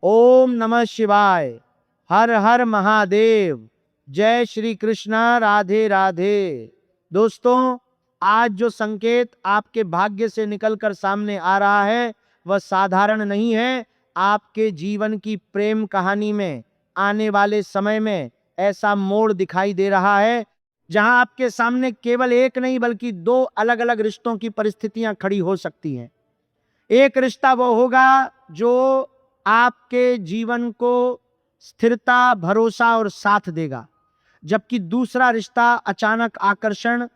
ओम नमः शिवाय। हर हर महादेव। जय श्री कृष्णा। राधे राधे। दोस्तों, आज जो संकेत आपके भाग्य से निकलकर सामने आ रहा है वह साधारण नहीं है। आपके जीवन की प्रेम कहानी में आने वाले समय में ऐसा मोड़ दिखाई दे रहा है जहां आपके सामने केवल एक नहीं बल्कि दो अलग अलग रिश्तों की परिस्थितियां खड़ी हो सकती हैं। एक रिश्ता वो होगा जो आपके जीवन को स्थिरता, भरोसा और साथ देगा, जबकि दूसरा रिश्ता अचानक आकर्षण,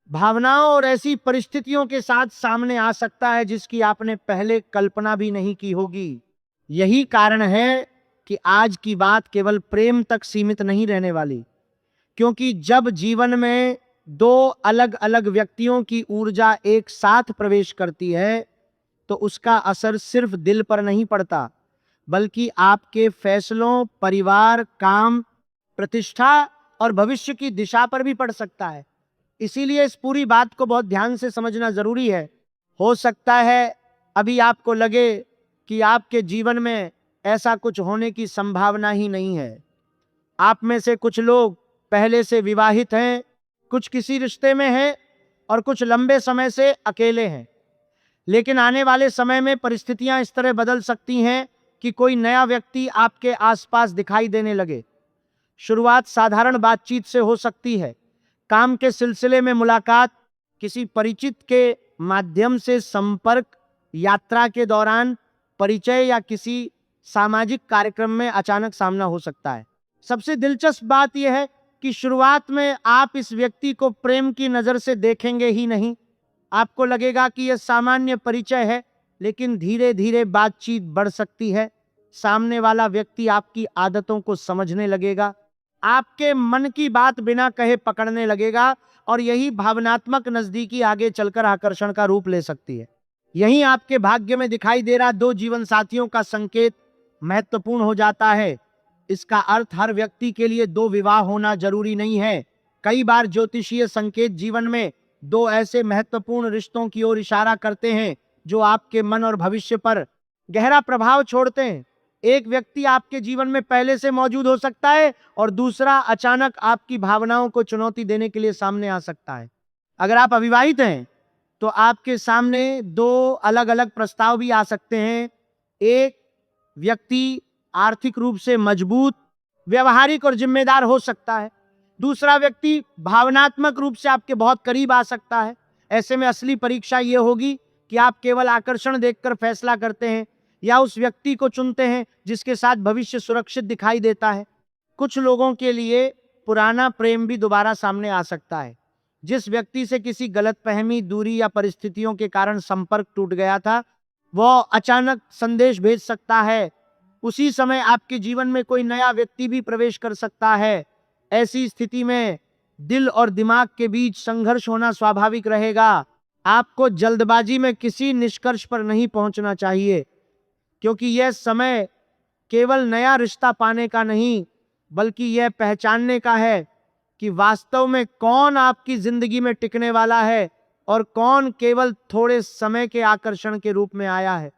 भावनाओं और ऐसी परिस्थितियों के साथ सामने आ सकता है जिसकी आपने पहले कल्पना भी नहीं की होगी। यही कारण है कि आज की बात केवल प्रेम तक सीमित नहीं रहने वाली, क्योंकि जब जीवन में दो अलग अलग व्यक्तियों की ऊर्जा एक साथ प्रवेश करती है तो उसका असर सिर्फ दिल पर नहीं पड़ता, बल्कि आपके फैसलों, परिवार, काम, प्रतिष्ठा और भविष्य की दिशा पर भी पड़ सकता है। इसीलिए इस पूरी बात को बहुत ध्यान से समझना जरूरी है। हो सकता है अभी आपको लगे कि आपके जीवन में ऐसा कुछ होने की संभावना ही नहीं है। आप में से कुछ लोग पहले से विवाहित हैं, कुछ किसी रिश्ते में हैं और कुछ लंबे समय से अकेले हैं। लेकिन आने वाले समय में परिस्थितियां इस तरह बदल सकती हैं कि कोई नया व्यक्ति आपके आसपास दिखाई देने लगे। शुरुआत साधारण बातचीत से हो सकती है, काम के सिलसिले में मुलाकात, किसी परिचित के माध्यम से संपर्क, यात्रा के दौरान परिचय या किसी सामाजिक कार्यक्रम में अचानक सामना हो सकता है। सबसे दिलचस्प बात यह है कि शुरुआत में आप इस व्यक्ति को प्रेम की नजर से देखेंगे ही नहीं। आपको लगेगा कि यह सामान्य परिचय है, लेकिन धीरे धीरे बातचीत बढ़ सकती है। सामने वाला व्यक्ति आपकी आदतों को समझने लगेगा, आपके मन की बात बिना कहे पकड़ने लगेगा और यही भावनात्मक नजदीकी आगे चलकर आकर्षण का रूप ले सकती है। यही आपके भाग्य में दिखाई दे रहा दो जीवन साथियों का संकेत महत्वपूर्ण हो जाता है। इसका अर्थ हर व्यक्ति के लिए दो विवाह होना जरूरी नहीं है। कई बार ज्योतिषीय संकेत जीवन में दो ऐसे महत्वपूर्ण रिश्तों की ओर इशारा करते हैं जो आपके मन और भविष्य पर गहरा प्रभाव छोड़ते हैं। एक व्यक्ति आपके जीवन में पहले से मौजूद हो सकता है और दूसरा अचानक आपकी भावनाओं को चुनौती देने के लिए सामने आ सकता है। अगर आप अविवाहित हैं तो आपके सामने दो अलग अलग प्रस्ताव भी आ सकते हैं। एक व्यक्ति आर्थिक रूप से मजबूत, व्यवहारिक और जिम्मेदार हो सकता है। दूसरा व्यक्ति भावनात्मक रूप से आपके बहुत करीब आ सकता है। ऐसे में असली परीक्षा यह होगी कि आप केवल आकर्षण देखकर फैसला करते हैं या उस व्यक्ति को चुनते हैं जिसके साथ भविष्य सुरक्षित दिखाई देता है। कुछ लोगों के लिए पुराना प्रेम भी दोबारा सामने आ सकता है। जिस व्यक्ति से किसी गलतफहमी, दूरी या परिस्थितियों के कारण संपर्क टूट गया था, वह अचानक संदेश भेज सकता है। उसी समय आपके जीवन में कोई नया व्यक्ति भी प्रवेश कर सकता है। ऐसी स्थिति में दिल और दिमाग के बीच संघर्ष होना स्वाभाविक रहेगा। आपको जल्दबाजी में किसी निष्कर्ष पर नहीं पहुंचना चाहिए, क्योंकि यह समय केवल नया रिश्ता पाने का नहीं, बल्कि यह पहचानने का है कि वास्तव में कौन आपकी जिंदगी में टिकने वाला है और कौन केवल थोड़े समय के आकर्षण के रूप में आया है।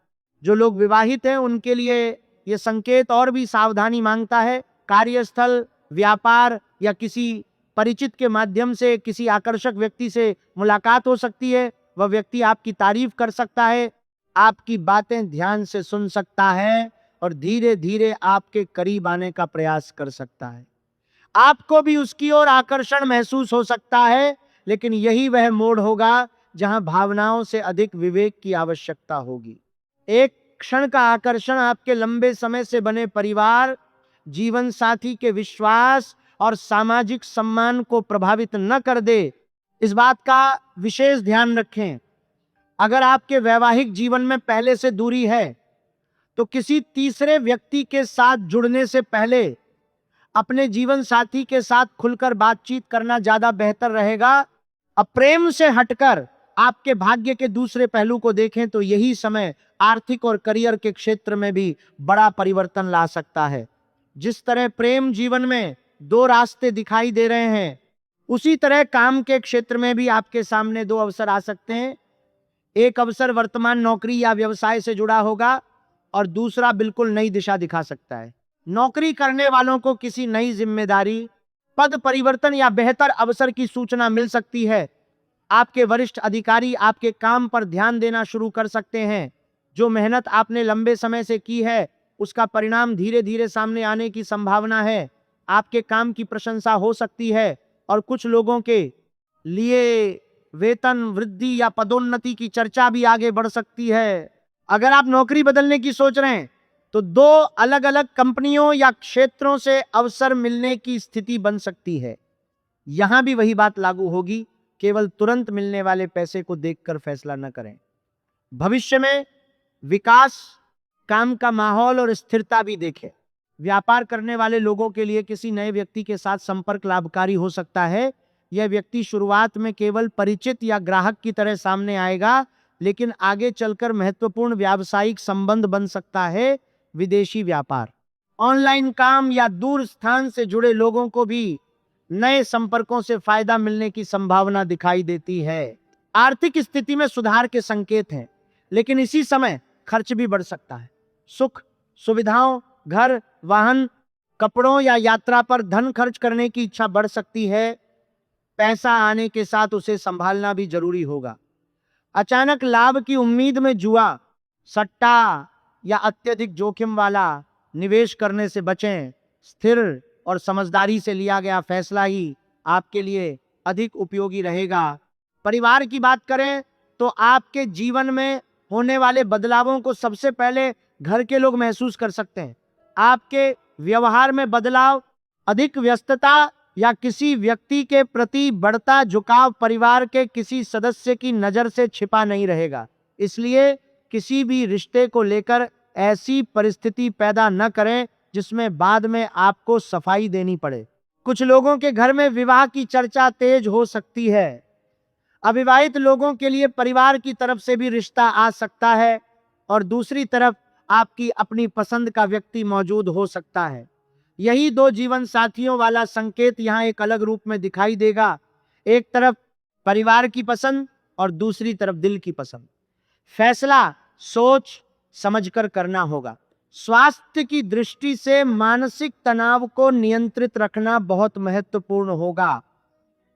जो लोग विवाहित हैं उनके लिए यह संकेत और भी सावधानी मांगता है। कार्यस्थल, व्यापार या किसी परिचित के माध्यम से किसी आकर्षक व्यक्ति से मुलाकात हो सकती है। वह व्यक्ति आपकी तारीफ कर सकता है, आपकी बातें ध्यान से सुन सकता है और धीरे धीरे आपके करीब आने का प्रयास कर सकता है। आपको भी उसकी ओर आकर्षण महसूस हो सकता है, लेकिन यही वह मोड़ होगा जहां भावनाओं से अधिक विवेक की आवश्यकता होगी। एक क्षण का आकर्षण आपके लंबे समय से बने परिवार, जीवन साथी के विश्वास और सामाजिक सम्मान को प्रभावित न कर दे, इस बात का विशेष ध्यान रखें। अगर आपके वैवाहिक जीवन में पहले से दूरी है तो किसी तीसरे व्यक्ति के साथ जुड़ने से पहले अपने जीवन साथी के साथ खुलकर बातचीत करना ज्यादा बेहतर रहेगा। अब प्रेम से हटकर आपके भाग्य के दूसरे पहलू को देखें तो यही समय आर्थिक और करियर के क्षेत्र में भी बड़ा परिवर्तन ला सकता है। जिस तरह प्रेम जीवन में दो रास्ते दिखाई दे रहे हैं, उसी तरह काम के क्षेत्र में भी आपके सामने दो अवसर आ सकते हैं। एक अवसर वर्तमान नौकरी या व्यवसाय से जुड़ा होगा, और दूसरा बिल्कुल नई दिशा दिखा सकता है। नौकरी करने वालों को किसी नई जिम्मेदारी, पद परिवर्तन या बेहतर अवसर की सूचना मिल सकती है। आपके वरिष्ठ अधिकारी आपके काम पर ध्यान देना शुरू कर सकते हैं। जो मेहनत आपने लंबे समय से की है उसका परिणाम धीरे धीरे सामने आने की संभावना है। आपके काम की प्रशंसा हो सकती है और कुछ लोगों के लिए वेतन वृद्धि या पदोन्नति की चर्चा भी आगे बढ़ सकती है। अगर आप नौकरी बदलने की सोच रहे हैं तो दो अलग अलग कंपनियों या क्षेत्रों से अवसर मिलने की स्थिति बन सकती है। यहां भी वही बात लागू होगी, केवल तुरंत मिलने वाले पैसे को देखकर फैसला न करें। भविष्य में विकास, काम का माहौल और स्थिरता भी देखें। व्यापार करने वाले लोगों के लिए किसी नए व्यक्ति के साथ संपर्क लाभकारी हो सकता है। यह व्यक्ति शुरुआत में केवल परिचित या ग्राहक की तरह सामने आएगा, लेकिन आगे चलकर महत्वपूर्ण व्यावसायिक संबंध बन सकता है। विदेशी व्यापार, ऑनलाइन काम या दूर स्थान से जुड़े लोगों को भी नए संपर्कों से फायदा मिलने की संभावना दिखाई देती है। आर्थिक स्थिति में सुधार के संकेत हैं, लेकिन इसी समय खर्च भी बढ़ सकता है। सुख सुविधाओं, घर, वाहन, कपड़ों या यात्रा पर धन खर्च करने की इच्छा बढ़ सकती है। पैसा आने के साथ उसे संभालना भी जरूरी होगा। अचानक लाभ की उम्मीद में जुआ, सट्टा या अत्यधिक जोखिम वाला निवेश करने से बचें। स्थिर और समझदारी से लिया गया फैसला ही आपके लिए अधिक उपयोगी रहेगा। परिवार की बात करें तो आपके जीवन में होने वाले बदलावों को सबसे पहले घर के लोग महसूस कर सकते हैं। आपके व्यवहार में बदलाव, अधिक व्यस्तता या किसी व्यक्ति के प्रति बढ़ता झुकाव परिवार के किसी सदस्य की नजर से छिपा नहीं रहेगा। इसलिए किसी भी रिश्ते को लेकर ऐसी परिस्थिति पैदा न करें जिसमें बाद में आपको सफाई देनी पड़े। कुछ लोगों के घर में विवाह की चर्चा तेज हो सकती है। अविवाहित लोगों के लिए परिवार की तरफ से भी रिश्ता आ सकता है और दूसरी तरफ आपकी अपनी पसंद का व्यक्ति मौजूद हो सकता है। यही दो जीवन साथियों वाला संकेत यहाँ एक अलग रूप में दिखाई देगा। एक तरफ परिवार की पसंद और दूसरी तरफ दिल की पसंद। फैसला सोच समझकर करना होगा। स्वास्थ्य की दृष्टि से मानसिक तनाव को नियंत्रित रखना बहुत महत्वपूर्ण होगा।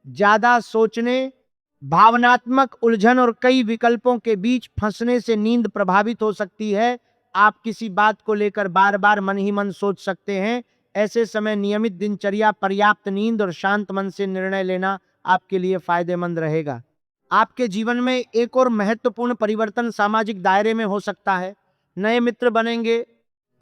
ज्यादा सोचने, भावनात्मक उलझन और कई विकल्पों के बीच फंसने से नींद प्रभावित हो सकती है। आप किसी बात को लेकर बार बार मन ही मन सोच सकते हैं। ऐसे समय नियमित दिनचर्या, पर्याप्त नींद और शांत मन से निर्णय लेना आपके लिए फायदेमंद रहेगा। आपके जीवन में एक और महत्वपूर्ण परिवर्तन सामाजिक दायरे में हो सकता है। नए मित्र बनेंगे,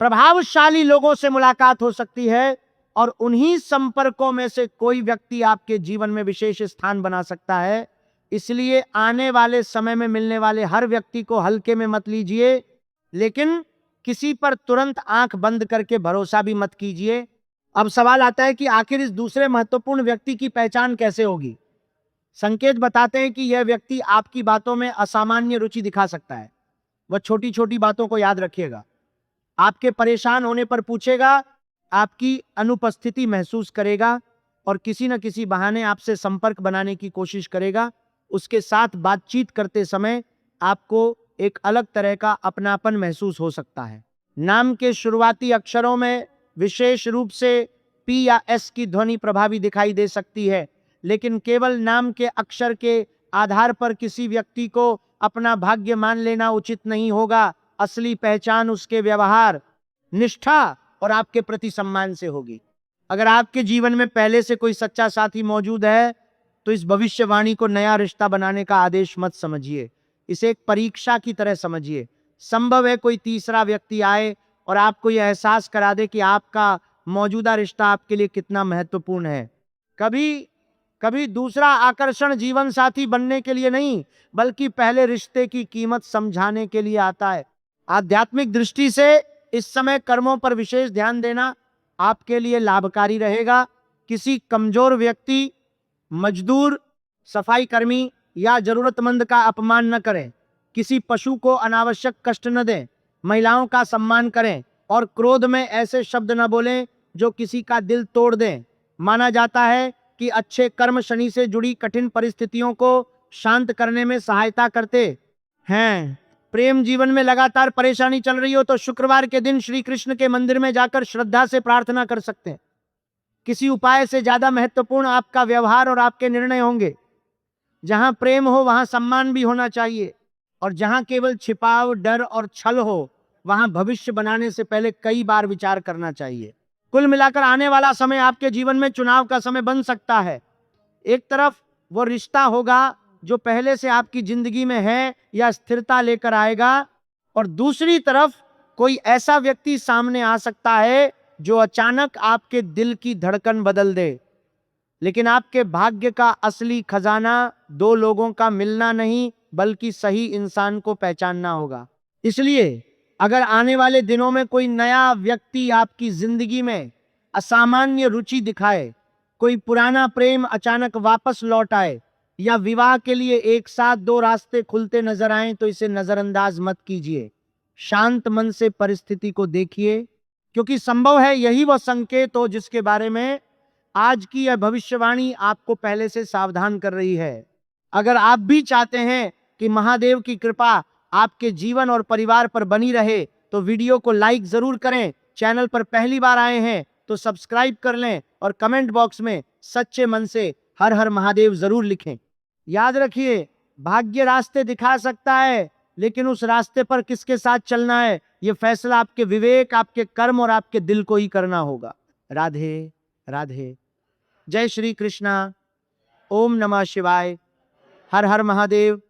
प्रभावशाली लोगों से मुलाकात हो सकती है और उन्हीं संपर्कों में से कोई व्यक्ति आपके जीवन में विशेष स्थान बना सकता है। इसलिए आने वाले समय में मिलने वाले हर व्यक्ति को हल्के में मत लीजिए, लेकिन किसी पर तुरंत आंख बंद करके भरोसा भी मत कीजिए। अब सवाल आता है कि आखिर इस दूसरे महत्वपूर्ण व्यक्ति की पहचान कैसे होगी। संकेत बताते हैं कि यह व्यक्ति आपकी बातों में असामान्य रुचि दिखा सकता है। वह छोटी छोटी बातों को याद रखिएगा, आपके परेशान होने पर पूछेगा, आपकी अनुपस्थिति महसूस करेगा और किसी न किसी बहाने आपसे संपर्क बनाने की कोशिश करेगा। उसके साथ बातचीत करते समय आपको एक अलग तरह का अपनापन महसूस हो सकता है। नाम के शुरुआती अक्षरों में विशेष रूप से पी या एस की ध्वनि प्रभावी दिखाई दे सकती है, लेकिन केवल नाम के अक्षर के आधार पर किसी व्यक्ति को अपना भाग्य मान लेना उचित नहीं होगा। असली पहचान उसके व्यवहार, निष्ठा और आपके प्रति सम्मान से होगी। अगर आपके जीवन में पहले से कोई सच्चा साथी मौजूद है तो इस भविष्यवाणी को नया रिश्ता बनाने का आदेश मत समझिए, इसे एक परीक्षा की तरह समझिए। संभव है कोई तीसरा व्यक्ति आए और आपको यह एहसास करा दे कि आपका मौजूदा रिश्ता आपके लिए कितना महत्वपूर्ण है। कभी कभी दूसरा आकर्षण जीवन साथी बनने के लिए नहीं, बल्कि पहले रिश्ते की कीमत समझाने के लिए आता है। आध्यात्मिक दृष्टि से इस समय कर्मों पर विशेष ध्यान देना आपके लिए लाभकारी रहेगा। किसी कमजोर व्यक्ति, मजदूर, सफाई कर्मी या जरूरतमंद का अपमान न करें। किसी पशु को अनावश्यक कष्ट न दें। महिलाओं का सम्मान करें और क्रोध में ऐसे शब्द न बोलें जो किसी का दिल तोड़ दें। माना जाता है कि अच्छे कर्म शनि से जुड़ी कठिन परिस्थितियों को शांत करने में सहायता करते हैं। प्रेम जीवन में लगातार परेशानी चल रही हो तो शुक्रवार के दिन श्री कृष्ण के मंदिर में जाकर श्रद्धा से प्रार्थना कर सकते हैं। किसी उपाय से ज्यादा महत्वपूर्ण आपका व्यवहार और आपके निर्णय होंगे। जहां प्रेम हो वहां सम्मान भी होना चाहिए, और जहां केवल छिपाव, डर और छल हो वहां भविष्य बनाने से पहले कई बार विचार करना चाहिए। कुल मिलाकर आने वाला समय आपके जीवन में चुनाव का समय बन सकता है। एक तरफ वो रिश्ता होगा जो पहले से आपकी जिंदगी में है या स्थिरता लेकर आएगा, और दूसरी तरफ कोई ऐसा व्यक्ति सामने आ सकता है जो अचानक आपके दिल की धड़कन बदल दे। लेकिन आपके भाग्य का असली खजाना दो लोगों का मिलना नहीं, बल्कि सही इंसान को पहचानना होगा। इसलिए अगर आने वाले दिनों में कोई नया व्यक्ति आपकी जिंदगी में असामान्य रुचि दिखाए, कोई पुराना प्रेम अचानक वापस लौट आए, या विवाह के लिए एक साथ दो रास्ते खुलते नजर आए, तो इसे नजरअंदाज मत कीजिए। शांत मन से परिस्थिति को देखिए, क्योंकि संभव है यही वह संकेत हो जिसके बारे में आज की यह भविष्यवाणी आपको पहले से सावधान कर रही है। अगर आप भी चाहते हैं कि महादेव की कृपा आपके जीवन और परिवार पर बनी रहे तो वीडियो को लाइक जरूर करें। चैनल पर पहली बार आए हैं तो सब्सक्राइब कर लें, और कमेंट बॉक्स में सच्चे मन से हर हर महादेव जरूर लिखें। याद रखिए, भाग्य रास्ते दिखा सकता है, लेकिन उस रास्ते पर किसके साथ चलना है यह फैसला आपके विवेक, आपके कर्म और आपके दिल को ही करना होगा। राधे राधे। जय श्री कृष्णा। ओम नमः शिवाय। हर हर महादेव।